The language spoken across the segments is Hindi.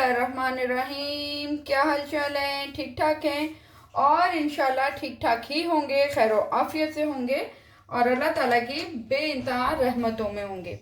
बिस्मिल्लाहिर्रहमानिर्रहीम। क्या हाल चाल है? ठीक ठाक हैं और इंशाल्लाह ठीक ठाक ही होंगे, खैर आफियत से होंगे और अल्लाह ताला की बेइंतहा रहमतों में होंगे।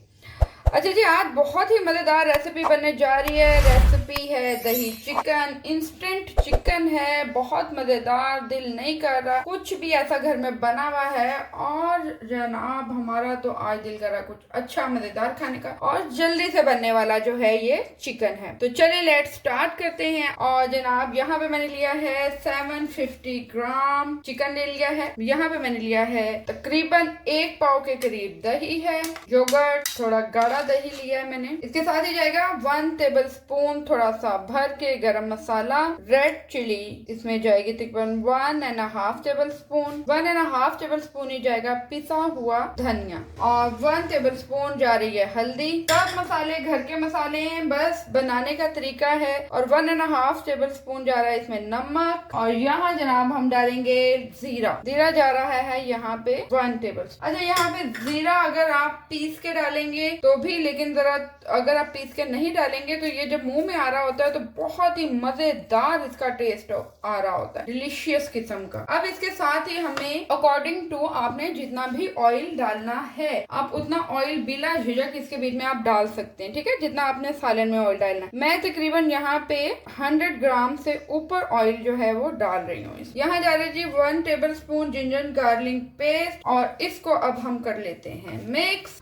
अच्छा जी, आज बहुत ही मज़ेदार रेसिपी बनने जा रही है। रेसिपी है दही चिकन, इंस्टेंट चिकन है, बहुत मज़ेदार, दिल नहीं कर रहा कुछ भी ऐसा घर में बना हुआ है और जनाब हमारा तो आज दिल कर रहा कुछ अच्छा मज़ेदार खाने का और जल्दी से बनने वाला जो है ये चिकन है। तो चलिए लेट स्टार्ट करते हैं। और जनाब यहाँ पे मैंने लिया है 750 ग्राम चिकन ले लिया है। यहाँ पे मैंने लिया है तकरीबन 1 पाव के करीब दही है, योगर्ट, थोड़ा गाढ़ा दही लिया है मैंने। इसके साथ ही जाएगा 1 टेबल स्पून थोड़ा सा भर के गरम मसाला, रेड चिली इसमें जाएगी तकरीबन 1.5 टेबल स्पून, 1.5 टेबल स्पून ही जाएगा पिसा हुआ धनिया और 1 टेबल स्पून जा रही है हल्दी। सब मसाले घर के मसाले हैं, बस बनाने का तरीका है। और 1.5 टेबल स्पून जा रहा है इसमें नमक और यहाँ जनाब हम डालेंगे जीरा। जीरा जा रहा है यहाँ पे 1 टेबल। अच्छा, यहाँ पे जीरा अगर आप पीस के डालेंगे तो भी, लेकिन जरा अगर आप पीस के नहीं डालेंगे तो ये जब मुंह में आ रहा होता है तो बहुत ही मजेदार इसका टेस्ट आ रहा होता है, डिलीशियस किस्म का। अब इसके साथ ही हमें अकॉर्डिंग टू आपने जितना भी ऑयल डालना है आप उतना ऑयल बिला झिझक इसके बीच में आप डाल सकते हैं, ठीक है, जितना आपने सालन में ऑयल डालना है। मैं तकरीबन यहाँ पे 100 ग्राम से ऊपर ऑयल जो है वो डाल रही हूँ। यहाँ जा रही जी 1 table spoon ginger garlic paste और इसको अब हम कर लेते हैं मिक्स।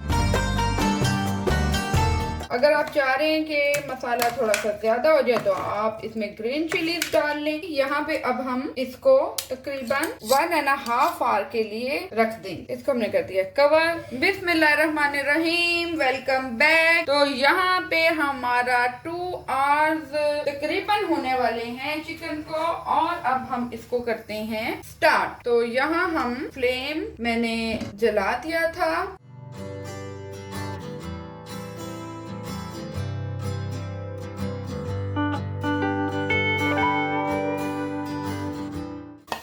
अगर आप चाह रहे हैं कि मसाला थोड़ा सा ज्यादा हो जाए तो आप इसमें ग्रीन चिलीज डाल लें। यहाँ पे अब हम इसको तकरीबन 1.5 आवर के लिए रख देंगे। इसको हमने कर दिया कवर। बिस्मिल्लाहिर्रहमानिर्रहीम, वेलकम बैक। तो यहाँ पे हमारा 2 आवर्स तकरीबन होने वाले हैं चिकन को और अब हम इसको करते हैं स्टार्ट। तो यहाँ हम फ्लेम मैंने जला दिया था।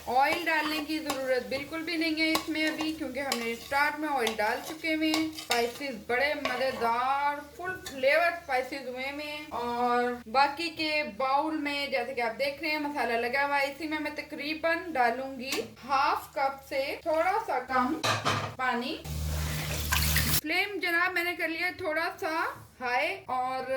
ऑयल डालने की जरूरत बिल्कुल भी नहीं है इसमें अभी, क्योंकि हमने स्टार्ट में ऑयल डाल चुके हैं। स्पाइसेस बड़े मजेदार फुल फ्लेवर स्पाइसेस हुए में और बाकी के बाउल में जैसे कि आप देख रहे हैं मसाला लगा हुआ है। इसी में मैं तकरीबन डालूंगी 1/2 कप से थोड़ा सा कम पानी। फ्लेम जनाब मैंने कर लिया थोड़ा सा हाई और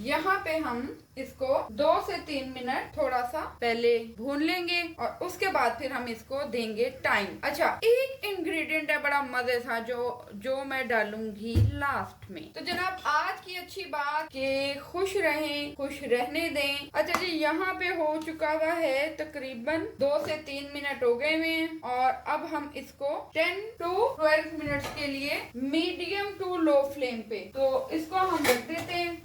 यहाँ पे हम इसको 2 से 3 मिनट थोड़ा सा पहले भून लेंगे और उसके बाद फिर हम इसको देंगे टाइम। अच्छा, एक इंग्रेडिएंट है बड़ा मजे था जो मैं डालूंगी लास्ट में। तो जनाब आज की अच्छी बात कि खुश रहें, खुश रहने दें। अच्छा जी, यहाँ पे हो चुका हुआ है तकरीबन 2 से 3 मिनट हो गए हैं और अब हम इसको 10 to 12 मिनट के लिए मीडियम टू लो फ्लेम पे तो इसको हम रख देते हैं।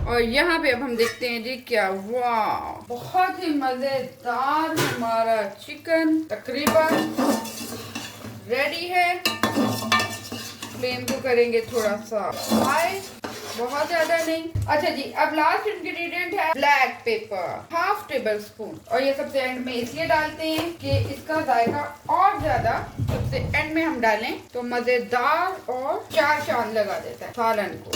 और यहाँ पे अब हम देखते हैं जी क्या, वाह, बहुत ही मजेदार हमारा चिकन तकरीबन रेडी है। फ्लेम को करेंगे थोड़ा सा हाई, बहुत ज्यादा नहीं। अच्छा जी, अब लास्ट इंग्रेडिएंट है ब्लैक पेपर 1/2 टेबल स्पून और ये सबसे एंड में इसलिए डालते हैं कि इसका जायका और ज्यादा सबसे एंड में हम डालें तो मजेदार और 4 चांद लगा देता है सालन को।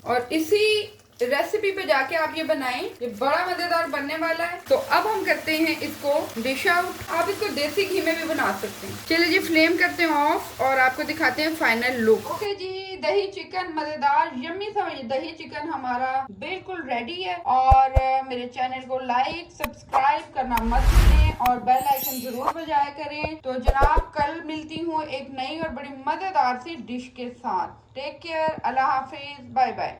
और इसी रेसिपी पे जाके आप ये बनाएं, ये बड़ा मजेदार बनने वाला है। तो अब हम करते हैं इसको डिश आउट। आप इसको देसी घी में भी बना सकते हैं। चलिए जी, फ्लेम करते हैं ऑफ और आपको दिखाते हैं फाइनल लुक। ओके जी, दही चिकन मजेदार यम्मी सा दही चिकन हमारा बिल्कुल रेडी है। और मेरे चैनल को लाइक सब्सक्राइब करना मत भूलें और बेल आइकन जरूर बजाया करें। तो जनाब कल मिलती हूँ एक नई और बड़ी मजेदार सी डिश के साथ। टेक केयर, अल्लाह हाफिज, बाय बाय।